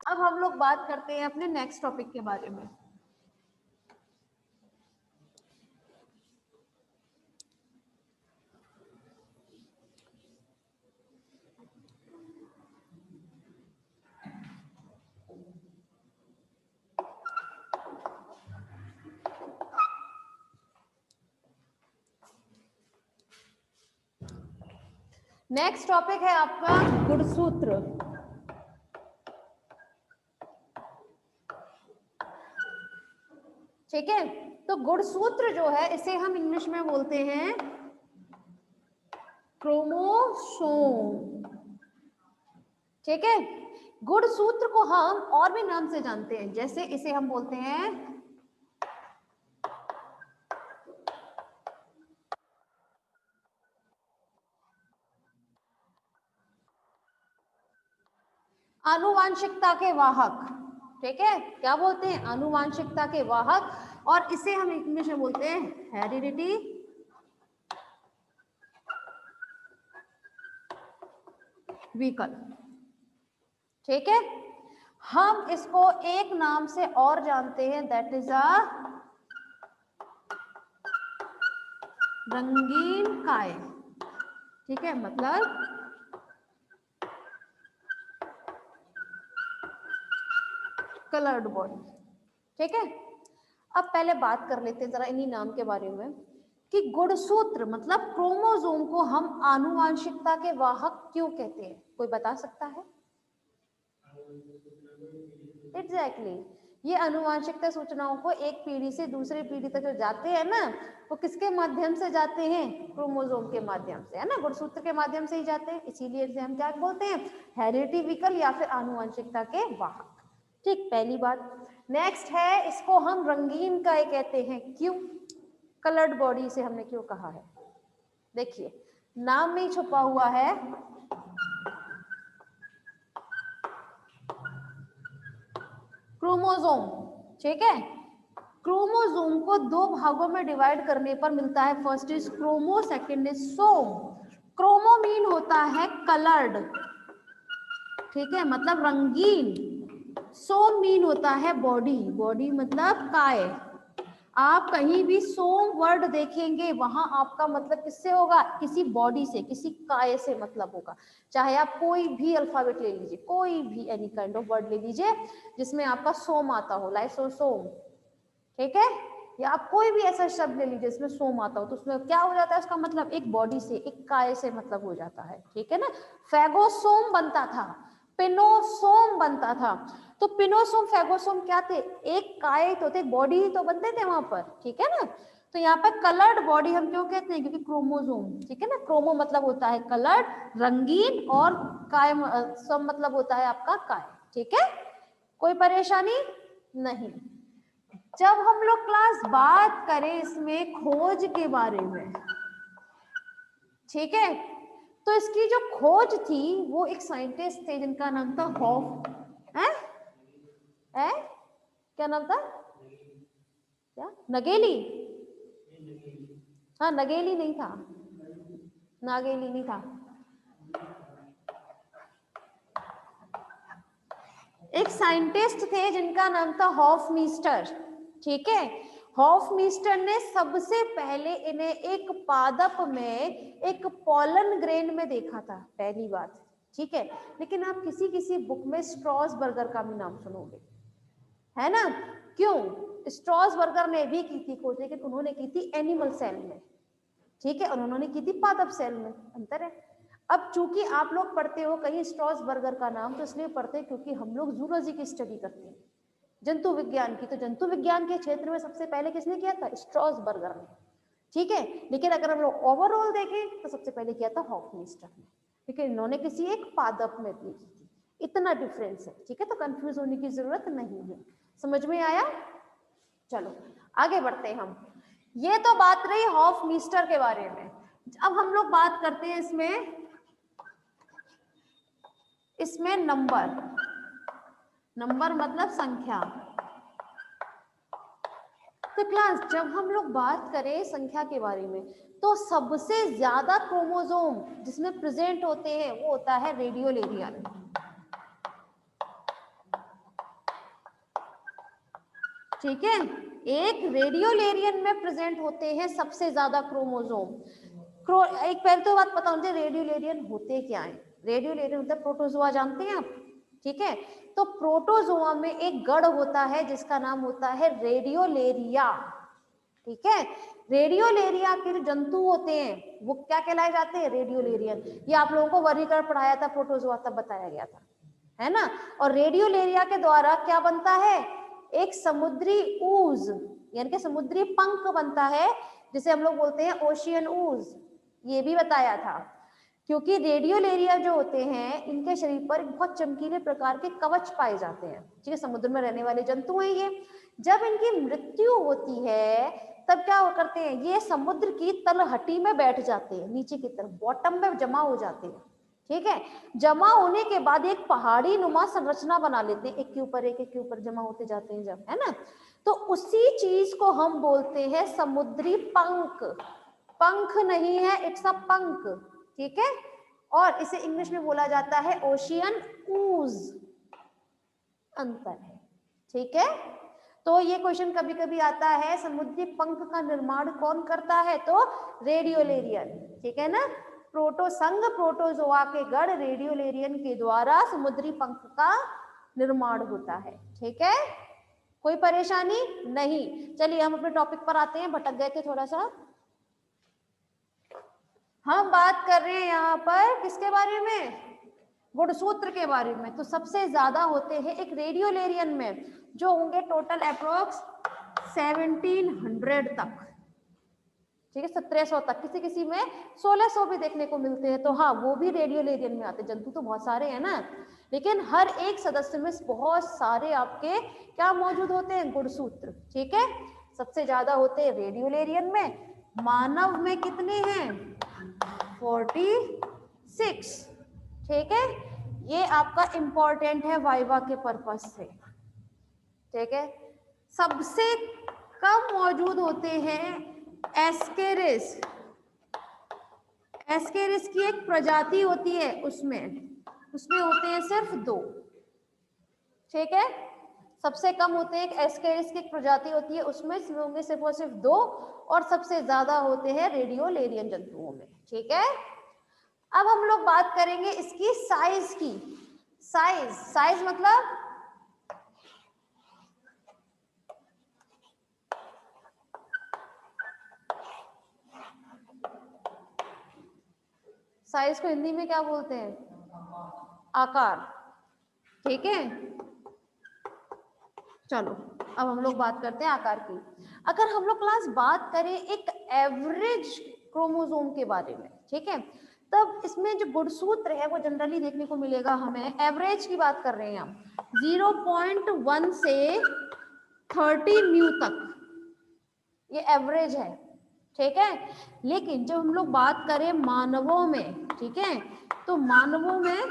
अब हम लोग बात करते हैं अपने नेक्स्ट टॉपिक के बारे में। नेक्स्ट टॉपिक है आपका गुणसूत्र। ठीक है, तो गुणसूत्र जो है इसे हम इंग्लिश में बोलते हैं क्रोमोसोम। ठीक है, गुणसूत्र को हम और भी नाम से जानते हैं, जैसे इसे हम बोलते हैं आनुवांशिकता के वाहक। ठीक है, क्या बोलते हैं? आनुवांशिकता के वाहक, और इसे हम इंग्लिश में बोलते हैं हेरिडिटी व्हीकल। ठीक है, हम इसको एक नाम से और जानते हैं, दैट इज अ रंगीन काय। ठीक है, मतलब कलर्ड बॉडी। ठीक है, अब पहले बात कर लेते हैं जरा इन्हीं नाम के बारे में कि गुणसूत्र मतलब क्रोमोसोम को हम आनुवांशिकता के वाहक क्यों कहते हैं, कोई बता सकता है? एग्जैक्टली, ये आनुवांशिकता सूचनाओं को एक पीढ़ी से दूसरी पीढ़ी तक जो जाते हैं ना, वो किसके माध्यम से जाते हैं? क्रोमोसोम के माध्यम से, है ना, गुणसूत्र के माध्यम से ही जाते हैं, इसीलिए इसे हम क्या बोलते हैं? हेरिडिटी व्हीकल या फिर आनुवांशिकता के वाहक। ठीक, पहली बात। नेक्स्ट है, इसको हम रंगीन काय कहते हैं, क्यों? कलर्ड बॉडी से हमने क्यों कहा है? देखिए, नाम में ही छुपा हुआ है क्रोमोसोम। ठीक है, क्रोमोसोम को दो भागों में डिवाइड करने पर मिलता है, first is chromo, second is some. Chromo mean होता है कलर्ड, ठीक है, मतलब रंगीन। सोम मीन होता है बॉडी, बॉडी मतलब काय। आप कहीं भी सोम वर्ड देखेंगे वहां आपका मतलब किससे होगा? किसी बॉडी से, किसी काय से मतलब होगा। चाहे आप कोई भी अल्फाबेट ले लीजिए, कोई भी एनी काइंड ऑफ वर्ड ले लीजिए जिसमें आपका सोम आता हो, लाइसोसोम। ठीक है, या आप कोई भी ऐसा शब्द ले लीजिए जिसमें सोम आता हो, तो उसमें क्या हो जाता है? उसका मतलब एक बॉडी से, एक काय से मतलब हो जाता है। ठीक है ना, फैगोसोम बनता था, पिनोसोम बनता था। तो पिनोसोम फैगोसोम क्या थे? एक काय तो थे, बॉडी ही तो बनते थे वहां पर। ठीक है ना, तो यहाँ पर कलर्ड बॉडी हम क्यों कहते हैं? क्योंकि क्रोमोसोम, ठीक है ना, क्रोमो मतलब होता है कलर्ड, रंगीन, और काय सोम मतलब होता है आपका काय। ठीक है, कोई परेशानी नहीं। जब हम लोग क्लास बात करें इसमें खोज के बारे में, ठीक है, तो इसकी जो खोज थी वो एक साइंटिस्ट थे जिनका नाम था हॉफ, है क्या नाम था? क्या नगेली? हाँ, नगेली नहीं था, नागेली नहीं था, एक साइंटिस्ट थे जिनका नाम था हॉफमीस्टर। ठीक है, हॉफमीस्टर ने सबसे पहले इन्हें एक पादप में, एक पॉलन ग्रेन में देखा था, पहली बात। ठीक है, लेकिन आप किसी किसी बुक में स्ट्रॉसबर्गर का भी नाम सुनोगे, है ना? क्यों? स्ट्रॉसबर्गर ने भी की थी खोज, लेकिन उन्होंने की थी एनिमल सेल में। ठीक है, और उन्होंने की थी पादप सेल में, अंतर है। अब चूंकि आप लोग पढ़ते हो कहीं स्ट्रॉसबर्गर का नाम, तो इसलिए पढ़ते हैं क्योंकि हम लोग जूलॉजी की स्टडी करते हैं, जंतु विज्ञान की। तो जंतु विज्ञान के क्षेत्र में सबसे पहले किसने किया था? स्ट्रॉसबर्गर ने। ठीक है, लेकिन अगर हम लोग ओवरऑल देखें तो सबसे पहले किया था हॉफमीस्टर ने, लेकिन इन्होंने किसी एक पादप में देखी थी। इतना डिफरेंस है। ठीक है, तो कंफ्यूज होने की जरूरत नहीं है। समझ में आया? चलो आगे बढ़ते हैं हम। ये तो बात रही हॉफमीस्टर के बारे में। अब हम लोग बात करते हैं इसमें नंबर, नंबर मतलब संख्या। तो क्लास जब हम लोग बात करें संख्या के बारे में, तो सबसे ज्यादा क्रोमोसोम जिसमें प्रेजेंट होते हैं वो होता है रेडियोलेरियल। ठीक है, एक रेडियोलेरियन में प्रेजेंट होते हैं सबसे ज्यादा क्रोमोसोम। एक पहले तो बात पता होनी चाहिए रेडियोलेरियन होते क्या है। रेडियोलेरियन मतलब प्रोटोजोआ, जानते हैं आप, ठीक है। तो प्रोटोजोआ में एक गढ़ होता है जिसका नाम होता है रेडियोलेरिया, ठीक है। रेडियोलेरिया के जो जंतु होते हैं वो क्या कहलाए जाते हैं, रेडियोलेरियन। ये आप लोगों को वर्गीकरण पढ़ाया था प्रोटोजोआ, तब बताया गया था, है ना। और रेडियोलेरिया के द्वारा क्या बनता है, एक समुद्री ऊज यानी कि समुद्री पंख बनता है, जिसे हम लोग बोलते हैं ओशियन ऊज, ये भी बताया था। क्योंकि रेडियोलेरिया जो होते हैं इनके शरीर पर बहुत चमकीले प्रकार के कवच पाए जाते हैं, ठीक है, समुद्र में रहने वाले जंतु हैं ये। जब इनकी मृत्यु होती है तब क्या करते हैं, ये समुद्र की तलहटी में बैठ जाते हैं, नीचे की तरफ बॉटम में जमा हो जाते हैं, ठीक है। जमा होने के बाद एक पहाड़ी नुमा संरचना बना लेते हैं, एक के ऊपर एक के ऊपर जमा होते जाते हैं जब, है ना। तो उसी चीज को हम बोलते हैं समुद्री पंख। पंख नहीं है, इट्स अ पंख, ठीक है। और इसे इंग्लिश में बोला जाता है ओशियन ऊज, अंतर है, ठीक है। तो ये क्वेश्चन कभी कभी आता है, समुद्री पंख का निर्माण कौन करता है, तो रेडियोलेरियन, ठीक है ना। प्रोटोसंघ प्रोटोजोआ के गढ़ रेडियोलेरियन के द्वारा समुद्री पंख का निर्माण होता है, ठीक है। कोई परेशानी नहीं। चलिए हम अपने टॉपिक पर आते हैं, भटक गए थे थोड़ा सा। हम बात कर रहे हैं यहाँ पर किसके बारे में, गुणसूत्र के बारे में। तो सबसे ज्यादा होते हैं एक रेडियोलेरियन में, जो होंगे टोटल अप्रोक्स 1700 तक, ठीक है, 1700 तक, किसी किसी में 1600 भी देखने को मिलते हैं। तो हाँ, वो भी रेडियोलेरियन में आते हैं। जंतु तो बहुत सारे हैं ना, लेकिन हर एक सदस्य में बहुत सारे आपके क्या मौजूद होते हैं, गुणसूत्र, ठीक है। सबसे ज्यादा होते हैं रेडियोलेरियन में। मानव में कितने हैं, 46, ठीक है। ये आपका इंपॉर्टेंट है वाइवा के पर्पस से, ठीक है। सबसे कम मौजूद होते हैं एस्केरिस। एस्केरिस की एक प्रजाति होती है, उसमें होते हैं सिर्फ 2, ठीक है। सबसे कम होते हैं, एक एस्केरिस की एक प्रजाति होती है, उसमें होंगे सिर्फ और सिर्फ 2, और सबसे ज्यादा होते हैं रेडियोलेरियन जंतुओं में, ठीक है। अब हम लोग बात करेंगे इसकी साइज की। साइज मतलब साइज को हिंदी में क्या बोलते हैं, आकार, ठीक है। चलो अब हम लोग बात करते हैं आकार की। अगर हम लोग क्लास बात करें एक एवरेज क्रोमोसोम के बारे में, ठीक है, तब इसमें जो गुणसूत्र है वो जनरली देखने को मिलेगा हमें, एवरेज की बात कर रहे हैं हम, 0.1 से 30 म्यू तक, ये एवरेज है, ठीक है। लेकिन जब हम लोग बात करें मानवों में, ठीक है, तो मानवों में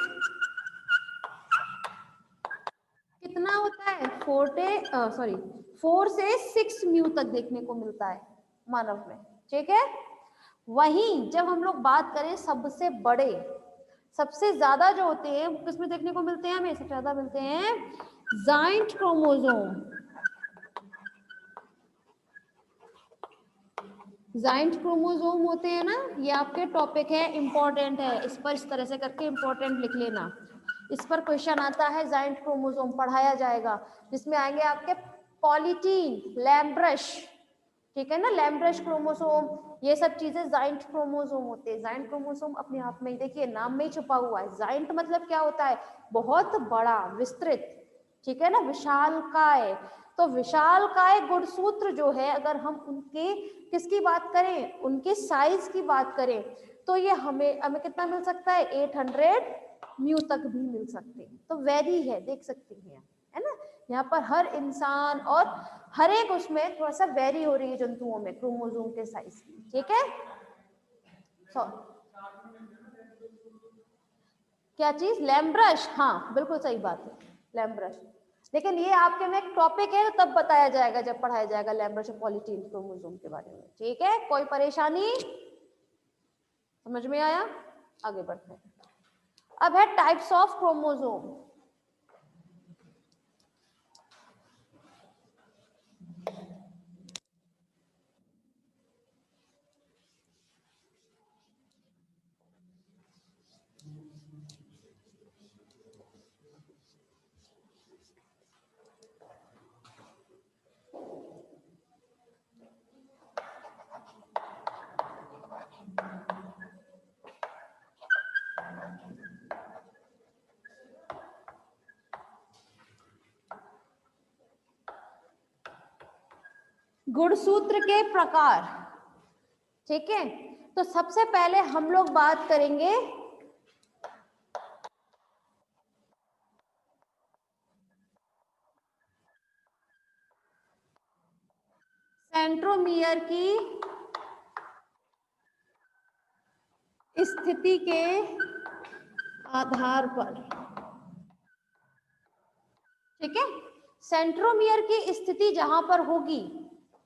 कितना होता है, 4 से 6 म्यू तक देखने को मिलता है मानव में, ठीक है। वहीं जब हम लोग बात करें सबसे बड़े, सबसे ज्यादा जो होते हैं किसमें देखने को मिलते हैं, हमें सबसे ज्यादा मिलते हैं जाइंट क्रोमोसोम। जाइंट क्रोमोसोम होते हैं ना, ये आपके टॉपिक है, इंपॉर्टेंट है, इस पर इस तरह से करके इंपॉर्टेंट लिख लेना। इस पर क्वेश्चन आता है, जाइंट क्रोमोसोम पढ़ाया जाएगा, जिसमें आएंगे आपके पॉलीटीन, लैम्ब्रश, ठीक है ना, लैम्ब्रश क्रोमोसोम, ये सब चीजें जाइंट क्रोमोसोम होते हैं। जाइंट क्रोमोसोम अपने आप में देखिए नाम में ही छुपा हुआ है। जाइंट मतलब क्या होता है, बहुत बड़ा, विस्तृत, ठीक है ना, विशालकाय। तो विशालकाय गुणसूत्र जो है, अगर हम उनके किसकी बात करें, उनके साइज की बात करें, तो ये हमें कितना मिल सकता है, 800 म्यू तक भी मिल सकते हैं। तो वेरी है, देख सकते हैं, है ना। यहाँ पर हर इंसान और हर एक उसमें थोड़ा सा वेरी हो रही है जंतुओं में क्रोमोसोम के साइज, ठीक है। क्या चीज, लैम्ब्रश, हाँ बिल्कुल सही बात है, लैम्ब्रश। लेकिन ये आपके में एक टॉपिक है, तब बताया जाएगा जब पढ़ाया जाएगा लैम्ब्रश और पॉलीटीन क्रोमोसोम के बारे में, ठीक है। कोई परेशानी, समझ में आया, आगे बढ़ते हैं। अब है टाइप्स ऑफ क्रोमोसोम। गुणसूत्र के प्रकार, ठीक है। तो सबसे पहले हम लोग बात करेंगे सेंट्रोमियर की स्थिति के आधार पर, ठीक है। सेंट्रोमियर की स्थिति जहां पर होगी,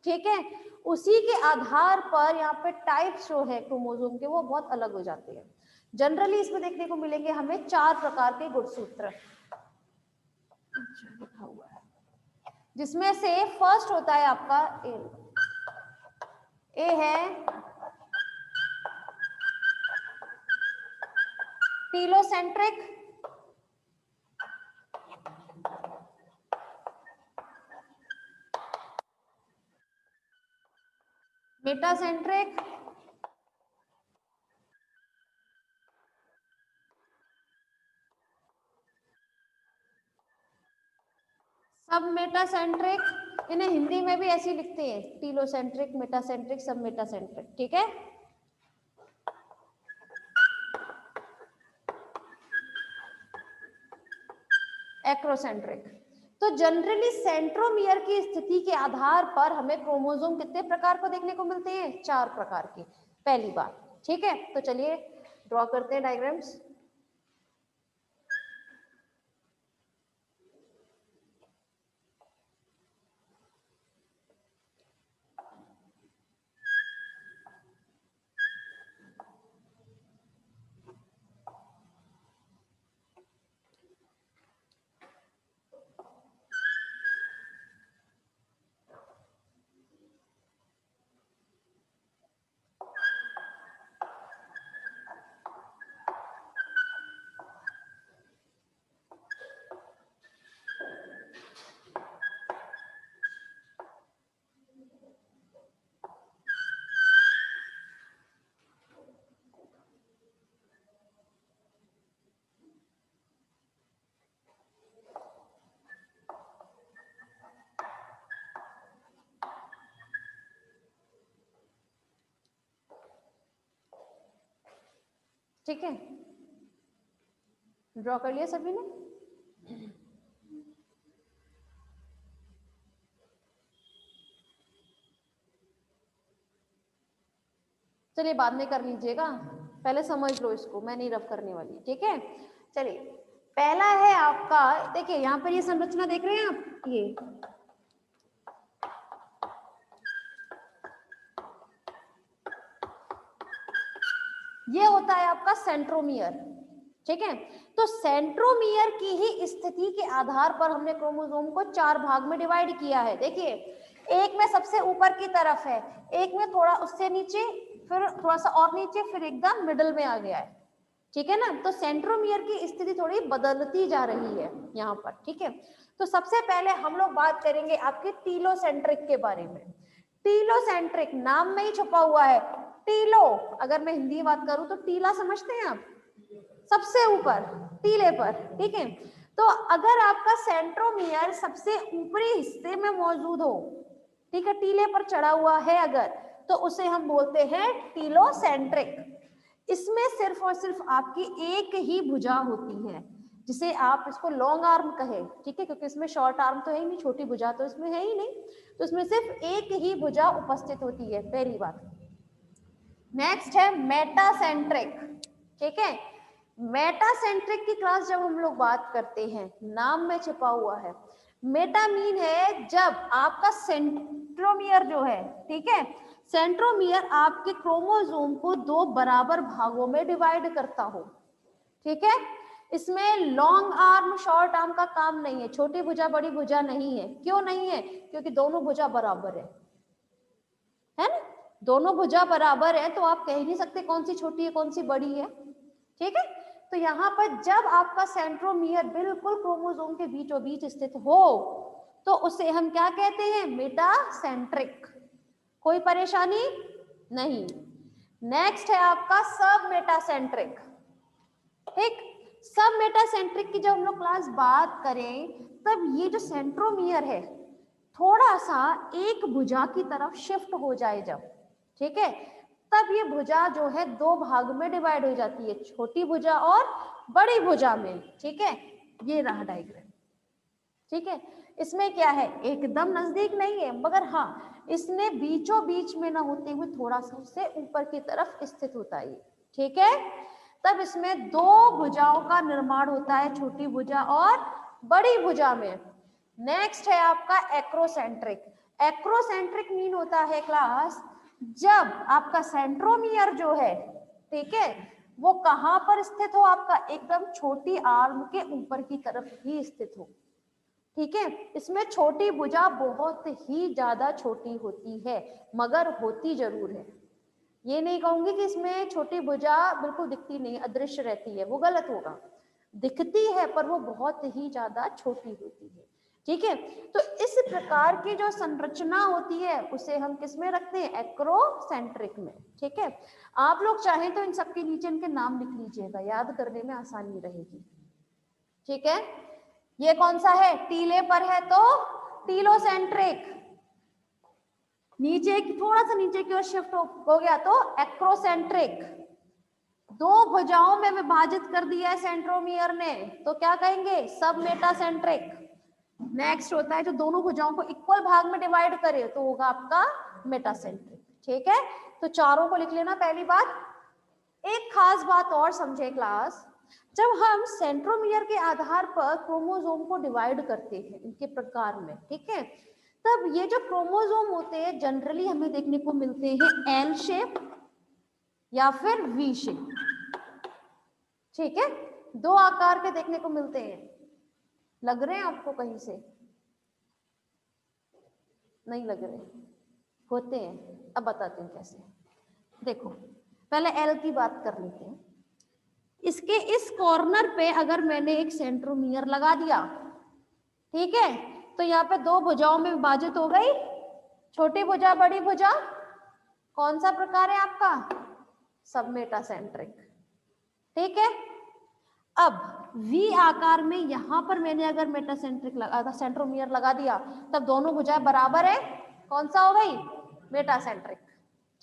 ठीक है, उसी के आधार पर यहाँ पे टाइप्स जो है क्रोमोसोम के वो बहुत अलग हो जाते हैं। जनरली इसमें देखने को मिलेंगे हमें 4 प्रकार के गुणसूत्र, लिखा हुआ है, जिसमें से फर्स्ट होता है आपका ए है टीलोसेंट्रिक, मेटासेंट्रिक, सब मेटासेंट्रिक, इन्हें हिंदी में भी ऐसे लिखते हैं, टीलोसेंट्रिक, मेटासेंट्रिक, सब मेटासेंट्रिक, ठीक है। एक्रोसेंट्रिक। तो जनरली सेंट्रोमियर की स्थिति के आधार पर हमें क्रोमोसोम कितने प्रकार को देखने को मिलते हैं? 4 प्रकार के, पहली बात, ठीक है। तो चलिए ड्रॉ करते हैं डायग्राम्स। ठीक है, ड्रॉ कर लिया सभी ने? चलिए बाद में कर लीजिएगा, पहले समझ लो इसको, मैं नहीं रफ करने वाली, ठीक है। चलिए पहला है आपका, देखिए यहाँ पर ये संरचना देख रहे हैं आप, ये होता है आपका सेंट्रोमियर, ठीक है। तो सेंट्रोमियर की ही स्थिति के आधार पर हमने क्रोमोसोम को 4 भाग में डिवाइड किया है। देखिए एक में सबसे ऊपर की तरफ है, एक में थोड़ा उससे नीचे, फिर थोड़ा सा और नीचे, फिर एकदम मिडल में आ गया है, ठीक है ना। तो सेंट्रोमियर की स्थिति थोड़ी बदलती जा रही है यहाँ पर, ठीक है। तो सबसे पहले हम लोग बात करेंगे आपके टीलोसेंट्रिक के बारे में। टीलोसेंट्रिक नाम में ही छुपा हुआ है, टीलो, अगर मैं हिंदी बात करूं तो टीला समझते हैं आप, सबसे ऊपर टीले पर, ठीक है। तो अगर आपका सेंट्रोमियर सबसे ऊपरी हिस्से में मौजूद हो, ठीक है, टीले पर चढ़ा हुआ है अगर, तो उसे हम बोलते हैं टीलोसेंट्रिक। इसमें सिर्फ और सिर्फ आपकी एक ही भुजा होती है, जिसे आप इसको लॉन्ग आर्म कहे, ठीक है, क्योंकि इसमें शॉर्ट आर्म तो है ही नहीं, छोटी भुजा तो इसमें है ही नहीं, तो इसमें सिर्फ एक ही भुजा उपस्थित होती है, पहली बात। नेक्स्ट है मेटासेंट्रिक, ठीक है। मेटासेंट्रिक की क्लास जब हम लोग बात करते हैं, नाम में छिपा हुआ है, मेटा मीन है जब आपका सेंट्रोमियर जो है, ठीक है, सेंट्रोमियर आपके क्रोमोसोम को 2 बराबर भागों में डिवाइड करता हो, ठीक है। इसमें लॉन्ग आर्म शॉर्ट आर्म का काम नहीं है, छोटी भुजा बड़ी भुजा नहीं है। क्यों नहीं है? क्योंकि दोनों भुजा बराबर है ना, दोनों भुजा बराबर है, तो आप कह ही नहीं सकते कौन सी छोटी है कौन सी बड़ी है, ठीक है। तो यहाँ पर जब आपका सेंट्रोमियर बिल्कुल क्रोमोसोम के बीचों बीच स्थित हो, तो उसे हम क्या कहते हैं? मेटासेंट्रिक। कोई परेशानी नहीं। नेक्स्ट है आपका सब मेटासेंट्रिक, ठीक। सब मेटासेंट्रिक की जब हम लोग क्लास बात करें, तब ये जो सेंट्रोमियर है, थोड़ा सा एक भुजा की तरफ शिफ्ट हो जाए जब, ठीक है, तब ये भुजा जो है दो भाग में डिवाइड हो जाती है, छोटी भुजा और बड़ी भुजा में, ठीक है। ये रहा डायग्राम, ठीक है। इसमें क्या है, एकदम नजदीक नहीं है, मगर हाँ इसने बीचों बीच में ना होते हुए थोड़ा सा उससे ऊपर की तरफ स्थित होता है, ठीक है। तब इसमें दो भुजाओं का निर्माण होता है, छोटी भुजा और बड़ी भुजा में। नेक्स्ट है आपका एक्रोसेंट्रिक। एक्रोसेंट्रिक मीन होता है क्लास, जब आपका सेंट्रोमियर जो है, ठीक है, वो कहां पर स्थित हो, आपका एकदम छोटी आर्म के ऊपर की तरफ ही स्थित हो, ठीक है। इसमें छोटी भुजा बहुत ही ज्यादा छोटी होती है, मगर होती जरूर है। ये नहीं कहूंगी कि इसमें छोटी भुजा बिल्कुल दिखती नहीं, अदृश्य रहती है, वो गलत होगा। दिखती है पर वो बहुत ही ज्यादा छोटी होती है, ठीक है। तो इस प्रकार की जो संरचना होती है उसे हम किस में रखते हैं, एक्रोसेंट्रिक में, ठीक है। आप लोग चाहें तो इन सबके नीचे इनके नाम लिख लीजिएगा, याद करने में आसानी रहेगी, ठीक है। ये कौन सा है, टीले पर है तो टीलोसेंट्रिक, नीचे की थोड़ा सा नीचे की ओर शिफ्ट हो गया तो एक्रोसेंट्रिक। दो भुजाओं में विभाजित कर दिया है सेंट्रोमियर ने तो क्या कहेंगे, सब मेटासेंट्रिक। नेक्स्ट होता है जो दोनों भुजाओं को इक्वल भाग में डिवाइड करे तो होगा आपका मेटासेंट्रिक, ठीक है। तो चारों को लिख लेना। पहली बात, एक खास बात और समझे क्लास, जब हम सेंट्रोमियर के आधार पर क्रोमोसोम को डिवाइड करते हैं इनके प्रकार में, ठीक है, तब ये जो क्रोमोसोम होते हैं जनरली हमें देखने को मिलते हैं एल शेप या फिर वी शेप, ठीक है। दो आकार के देखने को मिलते हैं। लग रहे हैं आपको कहीं से, नहीं लग रहे, होते हैं। अब बताते हैं कैसे। देखो पहले एल की बात कर लेते हैं। इसके इस कॉर्नर पे अगर मैंने एक सेंट्रोमियर लगा दिया, ठीक है, तो यहाँ पे दो भुजाओं में विभाजित हो गई, छोटी भुजा बड़ी भुजा। कौन सा प्रकार है आपका, सब मेटासेंट्रिक, ठीक है। अब वी आकार में यहां पर मैंने अगर मेटासेंट्रिक लगा, सेंट्रोमियर लगा दिया, तब दोनों भुजाएं बराबर है, कौन सा हो गई, मेटासेंट्रिक,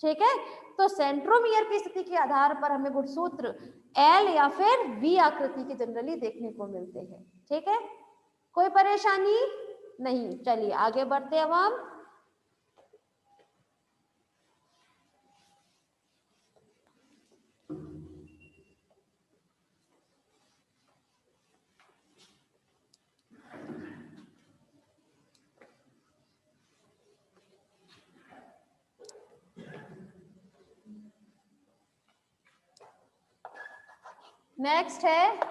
ठीक है। तो सेंट्रोमियर की स्थिति के आधार पर हमें गुणसूत्र एल या फिर वी आकृति के जनरली देखने को मिलते हैं, ठीक है। कोई परेशानी नहीं, चलिए आगे बढ़ते हैं अब हम। नेक्स्ट है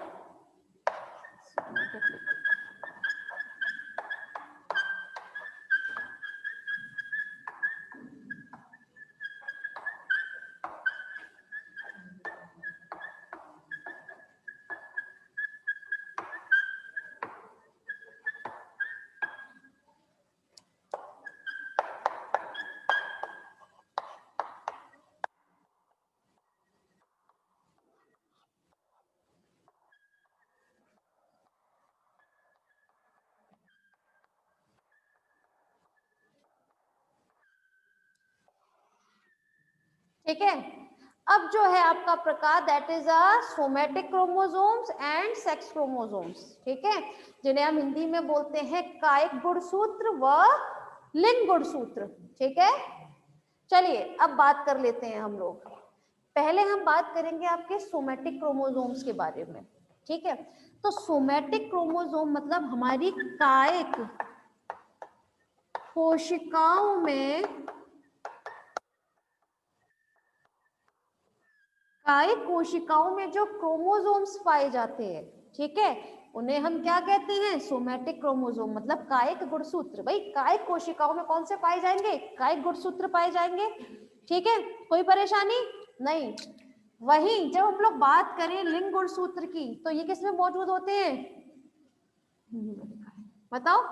ठीक है। अब जो है आपका प्रकार that is a somatic chromosomes and sex chromosomes, ठीक है, जिन्हें हम हिंदी में बोलते हैं कायिक गुणसूत्र व लिंग गुणसूत्र, ठीक है। चलिए अब बात कर लेते हैं हम लोग। पहले हम बात करेंगे आपके सोमेटिक क्रोमोसोम्स के बारे में, ठीक है। तो सोमेटिक क्रोमोसोम मतलब हमारी कायिक कोशिकाओं में, कायिक कोशिकाओं में जो क्रोमोसोम्स पाए जाते हैं, ठीक है, उन्हें हम क्या कहते हैं, सोमेटिक क्रोमोसोम मतलब कायिक गुणसूत्र। भाई कायिक कोशिकाओं में कौन से पाए जाएंगे, कायिक गुणसूत्र पाए जाएंगे, ठीक है। कोई परेशानी नहीं। वहीं जब हम लोग बात करें लिंग गुणसूत्र की तो ये किसमें मौजूद होते हैं, बताओ।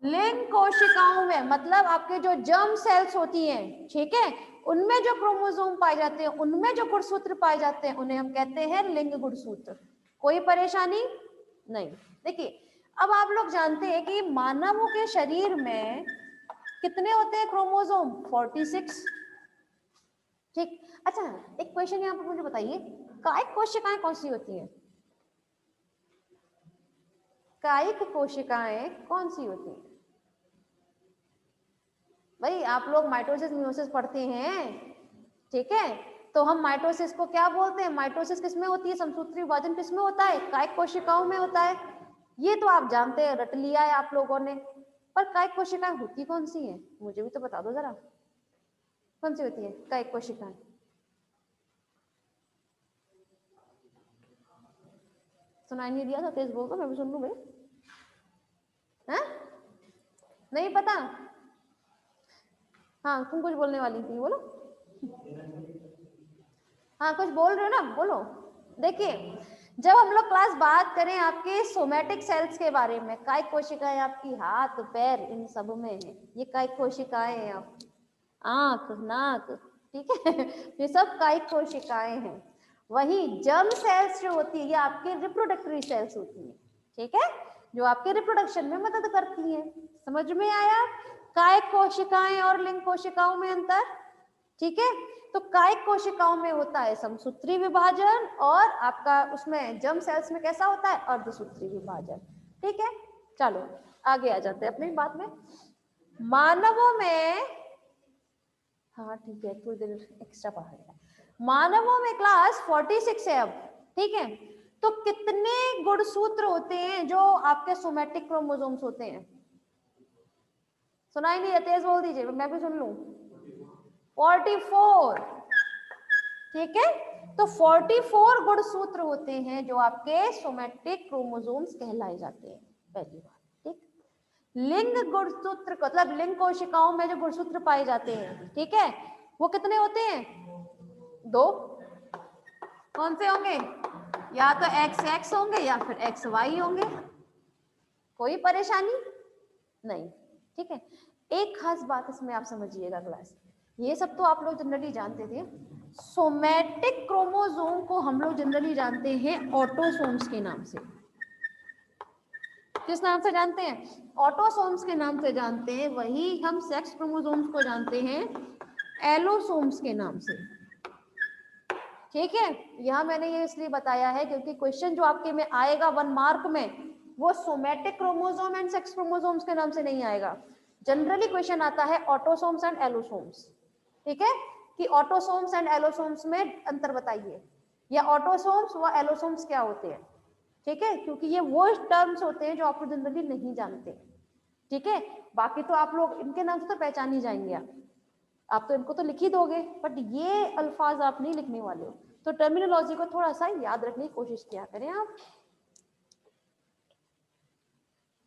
लिंग कोशिकाओं में मतलब आपके जो जर्म सेल्स होती हैं, ठीक है, उनमें जो क्रोमोसोम पाए जाते हैं, उनमें जो गुणसूत्र पाए जाते हैं, उन्हें हम कहते हैं लिंग गुणसूत्र। कोई परेशानी नहीं। देखिए अब आप लोग जानते हैं कि मानवों के शरीर में कितने होते हैं क्रोमोसोम? 46। ठीक। अच्छा एक क्वेश्चन यहाँ पर मुझे बताइए, कायिक कोशिकाएं कौन सी होती हैं? कायिक कोशिकाएं कौन सी होती हैं? भाई आप लोग माइटोसिस मियोसिस पढ़ते हैं, ठीक है, तो हम माइटोसिस को क्या बोलते हैं? माइटोसिस किसमें होती है? समसूत्री विभाजन किसमें होता है? कायिक कोशिकाओं में होता है। ये तो आप जानते हैं, रट लिया है आप लोगों ने। पर कायिक कोशिकाएं होती कौन सी हैं? मुझे भी तो बता दो जरा, कौन सी होती है कायिक कोशिकाएं? सुनाई नहीं दिया था, तेज बोल दो, मैं भी सुन लूं भाई। हैं? नहीं पता? हाँ तुम कुछ बोलने वाली थी, बोलो। हाँ कुछ बोल रहे हो ना, बोलो। देखिए जब हम लोग क्लास बात करें आपके सोमैटिक सेल्स के बारे में, कायिक कोशिकाएं आपकी हाथ पैर इन सब में है, ये कायिक कोशिकाएं हैं। आप आंख नाक, ठीक है, ये सब कायिक कोशिकाएं हैं। वही जर्म सेल्स जो होती है ये आपके रिप्रोडक्टरी सेल्स होती है, ठीक है, जो आपके रिप्रोडक्शन में मदद करती हैं। समझ में आया? कायिक कोशिकाएं और लिंग कोशिकाओं में अंतर, ठीक है। तो कायिक कोशिकाओं में होता है समसूत्री विभाजन और आपका उसमें जर्म सेल्स में कैसा होता है? अर्धसूत्री विभाजन, ठीक है। चलो आगे आ जाते हैं अपनी बात में। मानवों में, हाँ ठीक है, थोड़ी देर एक्स्ट्रा पढ़ा है। मानवों में क्लास 46 है अब, ठीक है। तो कितने गुणसूत्र होते हैं जो आपके सोमैटिक क्रोमोसोम्स होते हैं? सुनाई नहीं, तेज बोल दीजिए मैं भी सुन लूं। 44, ठीक है। तो 44 गुणसूत्र होते हैं जो आपके सोमैटिक क्रोमोसोम्स कहलाए जाते हैं, पहली बात, ठीक। लिंग गुणसूत्र मतलब लिंग कोशिकाओं में जो गुणसूत्र पाए जाते हैं, ठीक है, वो कितने होते हैं? 2। कौन से होंगे? या तो XX होंगे या फिर XY होंगे। कोई परेशानी नहीं, ठीक है। एक खास बात इसमें आप समझिएगा क्लास, ये सब तो आप लोग जनरली जानते थे। सोमैटिक क्रोमोसोम को हम लोग जनरली जानते हैं ऑटोसोम्स के नाम से। किस नाम से जानते हैं? ऑटोसोम्स के नाम से जानते हैं। वही हम सेक्स क्रोमोसोम्स को जानते हैं एलोसोम्स के नाम से, ठीक है। यह मैंने ये इसलिए बताया है क्योंकि क्वेश्चन जो आपके में आएगा 1 मार्क में, वो somatic chromosome and sex chromosomes के नाम से नहीं आएगा। जनरली क्वेश्चन आता है ऑटोसोम्स एंड एलोसोम्स, ठीक है, कि ऑटोसोम्स एंड एलोसोम्स में अंतर बताइए, या ऑटोसोम्स व एलोसोम्स क्या होते हैं, ठीक है, क्योंकि ये वो टर्म्स होते हैं जो आप लोग जनरली नहीं जानते, ठीक है। बाकी तो आप लोग इनके नाम से तो पहचान ही जाएंगे, आप तो इनको तो लिख ही दोगे, बट ये अल्फाज आप नहीं लिखने वाले हो, तो टर्मिनोलॉजी को थोड़ा सा याद रखने की कोशिश किया करें आप।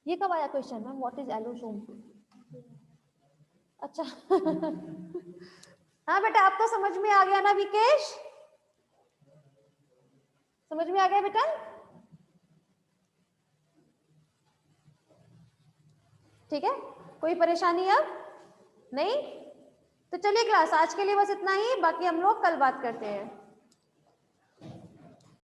ये कब आया क्वेश्चन में, व्हाट इज एलोसोम? अच्छा हाँ बेटा, आप तो समझ में आ गया ना विकेश? समझ में आ गया बेटा? ठीक है, कोई परेशानी अब नहीं? तो चलिए क्लास आज के लिए बस इतना ही, बाकी हम लोग कल बात करते हैं।